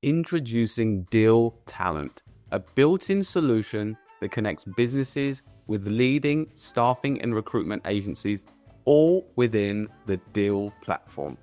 Introducing Deel Talent, a built-in solution that connects businesses with leading staffing and recruitment agencies, all within the Deel platform.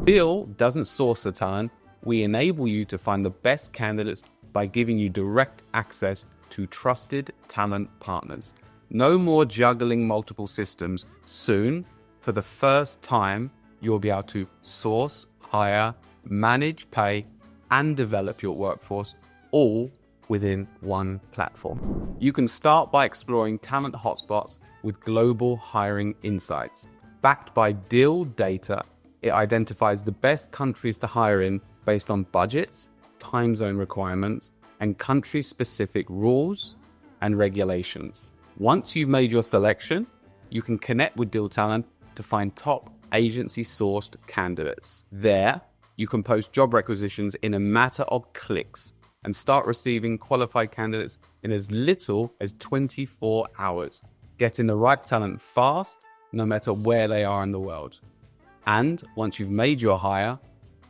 Deel doesn't source the talent. We enable you to find the best candidates by giving you direct access to trusted talent partners. No more juggling multiple systems. Soon, for the first time, you'll be able to source, hire, manage, pay, and develop your workforce all within one platform. You can start by exploring talent hotspots with global hiring insights. Backed by Deel data, it identifies the best countries to hire in based on budgets, time zone requirements, and country-specific rules and regulations. Once you've made your selection, you can connect with Deel Talent to find top agency-sourced candidates. There, you can post job requisitions in a matter of clicks and start receiving qualified candidates in as little as 24 hours, getting the right talent fast, no matter where they are in the world. And once you've made your hire,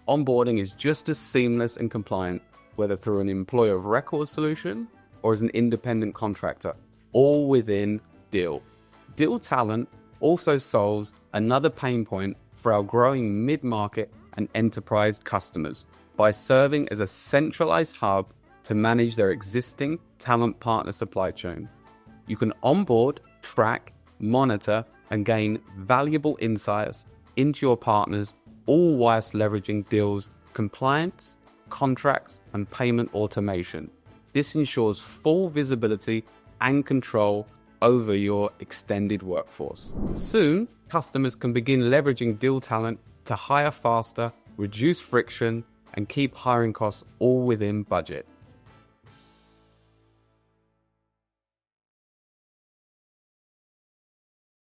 onboarding is just as seamless and compliant, whether through an employer of record solution or as an independent contractor, all within Deel. Deel Talent also solves another pain point for our growing mid-market and enterprise customers by serving as a centralized hub to manage their existing talent partner supply chain. You can onboard, track, monitor, and gain valuable insights into your partners, all whilst leveraging Deel's compliance, contracts, and payment automation. This ensures full visibility and control over your extended workforce. Soon, customers can begin leveraging Deel Talent to hire faster, reduce friction, and keep hiring costs all within budget.